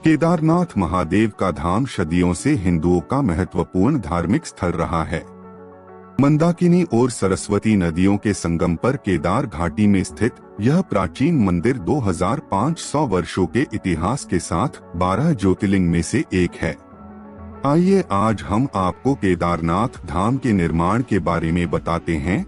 केदारनाथ महादेव का धाम सदियों से हिंदुओं का महत्वपूर्ण धार्मिक स्थल रहा है। मंदाकिनी और सरस्वती नदियों के संगम पर केदार घाटी में स्थित यह प्राचीन मंदिर 2500 वर्षों के इतिहास के साथ 12 ज्योतिर्लिंग में से एक है। आइए आज हम आपको केदारनाथ धाम के निर्माण के बारे में बताते हैं।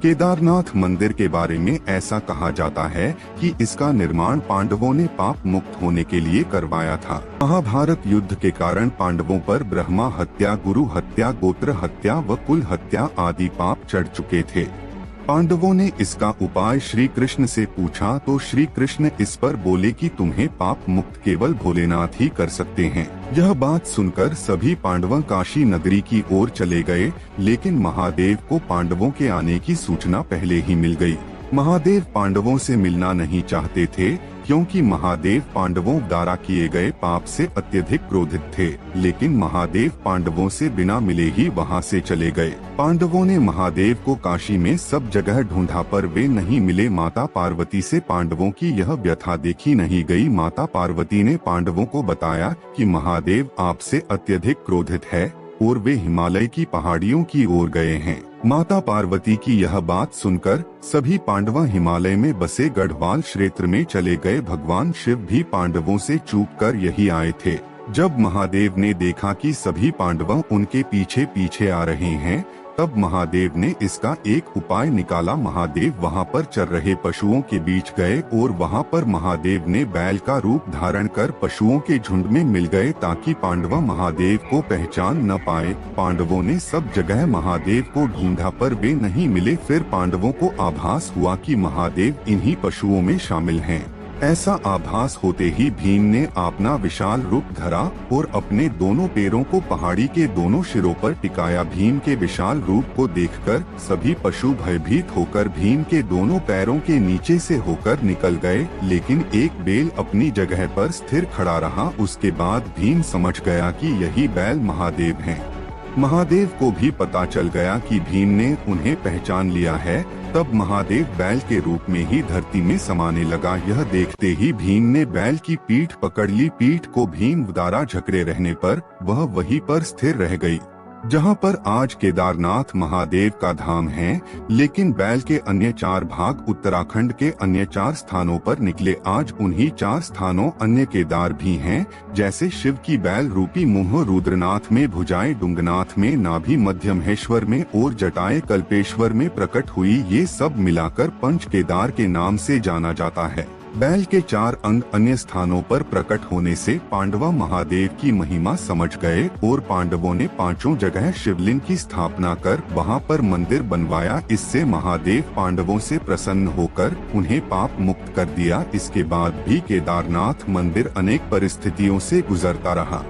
केदारनाथ मंदिर के बारे में ऐसा कहा जाता है कि इसका निर्माण पांडवों ने पाप मुक्त होने के लिए करवाया था। महाभारत युद्ध के कारण पांडवों पर ब्रह्मा हत्या, गुरु हत्या, गोत्र हत्या व कुल हत्या आदि पाप चढ़ चुके थे। पांडवों ने इसका उपाय श्री कृष्ण से पूछा तो श्री कृष्ण इस पर बोले कि तुम्हें पाप मुक्त केवल भोलेनाथ ही कर सकते हैं। यह बात सुनकर सभी पांडव काशी नगरी की ओर चले गए, लेकिन महादेव को पांडवों के आने की सूचना पहले ही मिल गई। महादेव पांडवों से मिलना नहीं चाहते थे, क्योंकि महादेव पांडवों द्वारा किए गए पाप से अत्यधिक क्रोधित थे। लेकिन महादेव पांडवों से बिना मिले ही वहां से चले गए। पांडवों ने महादेव को काशी में सब जगह ढूंढा पर वे नहीं मिले। माता पार्वती से पांडवों की यह व्यथा देखी नहीं गई। माता पार्वती ने पांडवों को बताया कि महादेव आपसे अत्यधिक क्रोधित है और वे हिमालय की पहाड़ियों की ओर गए हैं। माता पार्वती की यह बात सुनकर सभी पांडव हिमालय में बसे गढ़वाल क्षेत्र में चले गए। भगवान शिव भी पांडवों से चूक कर यही आए थे। जब महादेव ने देखा कि सभी पांडव उनके पीछे पीछे आ रहे हैं, तब महादेव ने इसका एक उपाय निकाला। महादेव वहां पर चर रहे पशुओं के बीच गए और वहां पर महादेव ने बैल का रूप धारण कर पशुओं के झुंड में मिल गए, ताकि पांडव महादेव को पहचान न पाए। पांडवों ने सब जगह महादेव को ढूंढा पर वे नहीं मिले। फिर पांडवों को आभास हुआ कि महादेव इन्हीं पशुओं में शामिल हैं। ऐसा आभास होते ही भीम ने अपना विशाल रूप धरा और अपने दोनों पैरों को पहाड़ी के दोनों सिरों पर टिकाया। भीम के विशाल रूप को देखकर सभी पशु भयभीत होकर भीम के दोनों पैरों के नीचे से होकर निकल गए, लेकिन एक बैल अपनी जगह पर स्थिर खड़ा रहा। उसके बाद भीम समझ गया कि यही बैल महादेव हैं। महादेव को भी पता चल गया कि भीम ने उन्हें पहचान लिया है। तब महादेव बैल के रूप में ही धरती में समाने लगा। यह देखते ही भीम ने बैल की पीठ पकड़ ली। पीठ को भीम द्वारा जकड़े रहने पर वह वहीं पर स्थिर रह गई, जहां पर आज केदारनाथ महादेव का धाम है। लेकिन बैल के अन्य 4 भाग उत्तराखंड के अन्य 4 स्थानों पर निकले। आज उन्हीं 4 स्थानों अन्य केदार भी हैं, जैसे शिव की बैल रूपी मुंह रुद्रनाथ में, भुजाएं डुंगनाथ में, नाभि मध्यमहेश्वर में और जटाएं कल्पेश्वर में प्रकट हुई। ये सब मिलाकर पंच केदार के नाम से जाना जाता है। बैल के 4 अंग अन्य स्थानों पर प्रकट होने से पांडव महादेव की महिमा समझ गए और पांडवों ने 5 जगह शिवलिंग की स्थापना कर वहां पर मंदिर बनवाया। इससे महादेव पांडवों से प्रसन्न होकर उन्हें पाप मुक्त कर दिया। इसके बाद भी केदारनाथ मंदिर अनेक परिस्थितियों से गुजरता रहा।